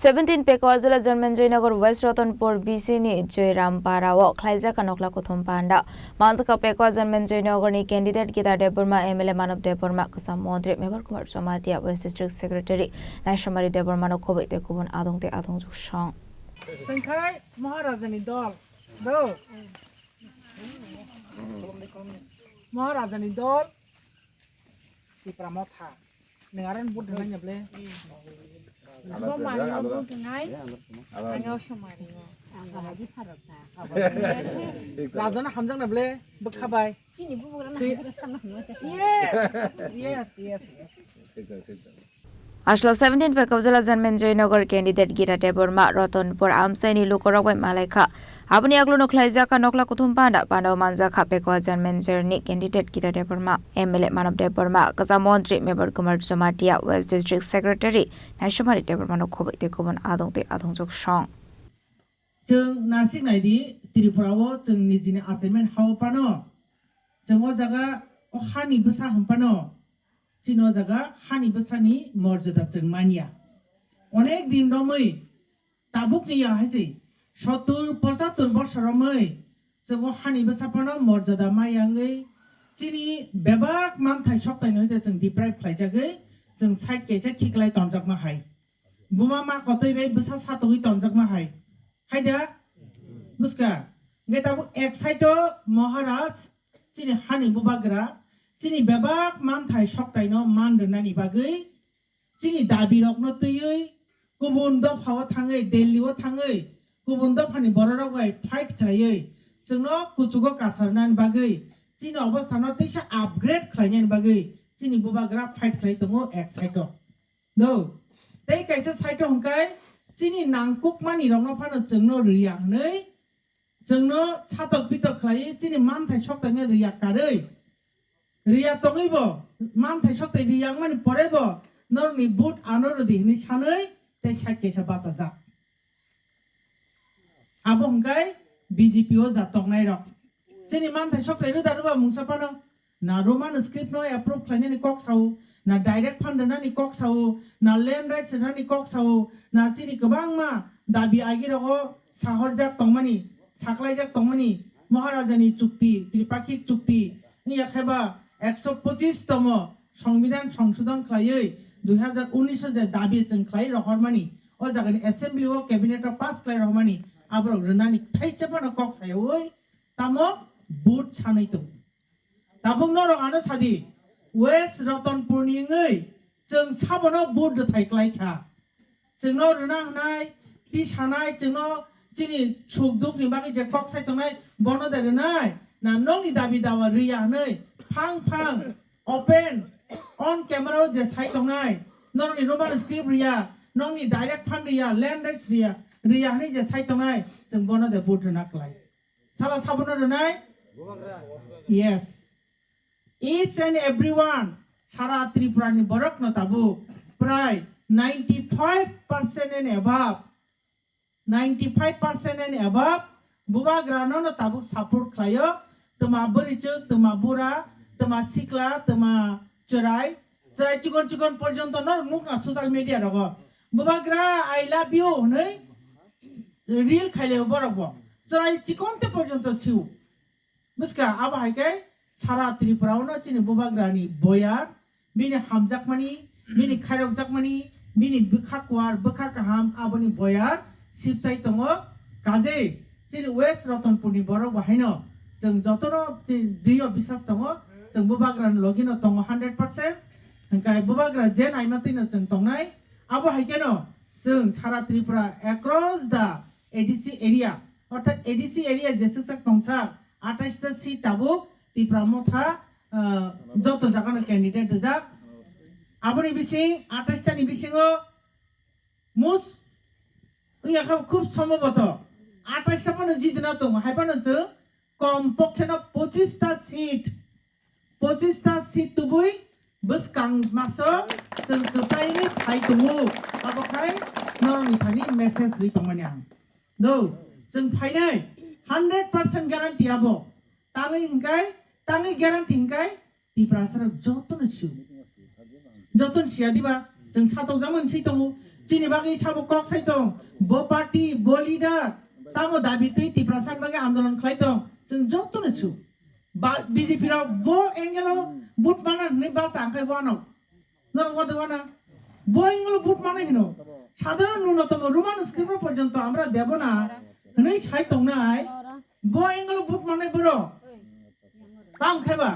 17 Pekwazula German Joynagar West Ratanpur BC ni Joyram Parawo Khlaiza Kanokla Kothum Panda Manzaka Pekwa German Joynagar ni candidate Gita Deburma MLA Manab Deburma Kasam Mondre Member Kumar Somatia West District Secretary Naishamari Deburma no Kobite Kubun Adongte Adong Shong Sangkai Maharajani Dol Do Maharajani Dol di Pramotha dengaran bud dengan nyable Apa mari ngomong tonight? Ano sumari mo? Ang di sarata. Rajana hamjang nyable bekhabai. Sini buburan na sama mo. Yes. Ashla 17 Pekwazula German Joynagar candidate Gita Deburma Ratanpur Amsaini Lukorok Malaika Abuni agluno Khlaiza Kanokla Kothum Panda Panda Manzaka Pekwa German Journey candidate Gita Deburma MLA Manab Deburma Kasamondri Member Kumar Somatia West District Secretary Naishamari Deburma no Kobite Kubun Adongte Adong Shong Jeng nasik naidi Tripurawo jeng nijini assignment hau pano jeng o jaga o hani besa hampano Cino jaga hani besani morjada jeng mania onek din romoi tabuk niya haji 70-75 বছর রমই जों हानि बेसाफानो मर्यादा मायांगै चिनि बेबाक मानथाय सप्ताय नयते जों deprive खालायजागै जों side केसे खिगलाय तनजाकमा हाय बुमा मा कतै बे बेसा सातगै तनजाकमा हाय हायदा बुसका गेताबु एक साइडो महाराज चिनि हानि बुबाग्रा चिनि बेबाक मानथाय सप्तायनो मानदनानि बागै चिनि दाबि रकनो तयै गुबुन दफाव थाङै दिल्लीआव थाङै गुबुन दफानि बररावगाय फाइट खालायै जोंनो कुचुगो कासारनान बागै चिनि अवस्थानाव तैसा आपग्रेड खालायनायनि बागै चिनि बुबाग्रा फाइट खालाय दङ एक साइडआव नो तै कायसा साइडआव हंकाय चिनि नांकुक मानि रंनो फानो जोंनो रिया हनै जोंनो सातक पितक खालायै चिनि मानथाय सप्तायनो रिया कारै रिया तङैबो मानथाय सप्ताय रिया मानि परेबो नरनि बुट आनर दिहनि सानै तै साइड केसा बाचा जा Abo hangkai BJP o jatok nai rok. Cini man thai sok thai nu daru ba mungsa pano. Na Roman script no approve khlanya ni kok sau. Na direct fund na ni kok sau. Na land rights na ni kok sau. Na cini kebang ma dabi agi roko sahor jak tongmani. Saklai jak tongmani. Maharajani চুক্তি ত্রিপাক্ষিক চুক্তি ni yakheba 125 তম সংবিধান সংশোধন খায়ই 2019 যে দাবি जों খাই রহরমানি ও জাগানি assembly ও cabinet pass খাই রহমানি আবর রনানি থাইছাপানো কক সায়ই তামো বুট সানাইতো তাবুং নর আনো সাদি ওয়েস্ট रतनपुर नि ngै जों साबनो बुट थाइख्लायखा जोंनो रना हनाय ति सानाय जोंनो चिनि सुखदुखनि बागै जे কক सायतनाय बनो देरनाय ना नंनि दाबि दावा रिया नै फां ओपन ऑन कैमरा जे सायतनाय नरनि रोमान स्क्रिप्ट रिया नंनि डायरेक्ट फंड रिया लैंड राइट्स रिया रिया हनै जे सायतनाय जों बनो दे बुट ना क्लाय साला साबनो रनाय yes each and everyone सारा त्रिपुरानि बरक न ताबु प्राय 95% and above 95% and above बुबा ग्रानो न ताबु सपोर्ट खायो तमा बरिचो तमा बुरा तमा सिकला तमा चराय चिकन पर्यन्त न मुख ना सोशल मीडिया रगो बुबा ग्रा आई लव यू नै रिल खाइले बरबो चराय चिकन ते पर्यन्त सिउ बुसका अब हाइके सारा त्रिपुरावनो चिनि बुबा ग्रानि बयार बिनि हामजाकमानि बिनि खायरकजाकमानि बिनि बखाकवार बखाकाहाम आबनि बयार सिपचाइ दङ काजे चिनि वेस्ट रतनपुरनि बरक बाहायनो जों जतनो दृढ़ विश्वास दङ जों बुबाग्रान लगिनो दङ 100% हंकाय बुबाग्रा जेन आइमातिनो जों दंनाय आबो हायकेनो जों सारा Tripura across the ADC area अर्थात ADC area जेसुकसाक दंसा 28 टा सीट ताबुक त्रिपुरा मथा जत जागानो कैंडिडेट जाक आबनि बिसिं 28 टानि बिसिङो मुस ইয়াখা খুব সম্ভবত 28 টা পনো জিতনা তো হাইপানো জ কম পক্ষেনো 25 টা সিট তুবুই বসকাং মাসো जों কপাইনি ফাইতমু আবখাই নরনি थानि मेसेज रि तंमानि आं दो जों फाइनाय 100% ग्यारान्टी आबो ताङै ग्यारान्टी हिंकाय त्रिपुरा सारा जतन सिउ जतन सिया दिबा जों सातक जामोन सैतमु চিনি বাকি সাবো কক সাইতং ব পার্টি ব লিডার তামো দাবি তুই তিপ্রাসান বাকি আন্দোলন খাইতং जों যতনে সু বা বিজেপি রাও ব এঙ্গেলো বুট মানা নে বা চাংখাই বানো নর কত বানা ব এঙ্গেলো বুট মানে হিনো সাধারণ ন্যূনতম রোমান স্ক্রিপ্ট পর্যন্ত আমরা দেব না নেই সাইতং নাই ব এঙ্গেলো বুট মানে বড় তাম খাইবা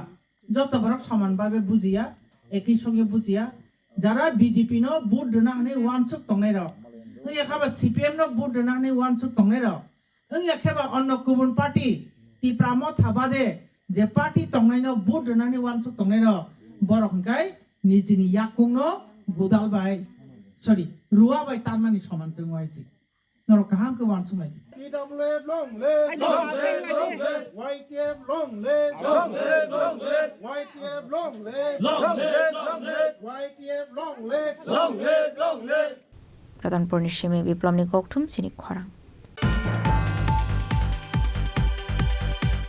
যত বড় সমানভাবে বুঝিয়া একই সঙ্গে বুঝিয়া যারা বিজেপি নো বুট দেনাनै ওয়ানসুক তংনাই র ওই এখাবা সিপিএম নো বুট দেনাनै ওয়ানসুক তংনাই র ওই এখাবা অন্য গুবুন পার্টি তিপ্রামো থাবাদে যে পার্টি তংনাই নো বুট দেনাनै ওয়ানসুক তংনাই র বরखंखाय निजिनि याकुं नो गुदालबाय सरि रुवाबाय तानमानि समान जों वाइजि नर काहां को वानसुक नाय long live, YTF long live, YTF long live, YTF long live. প্রধান পরিনিশিমি বিপ্লব নি গকথুম সিনি খরাং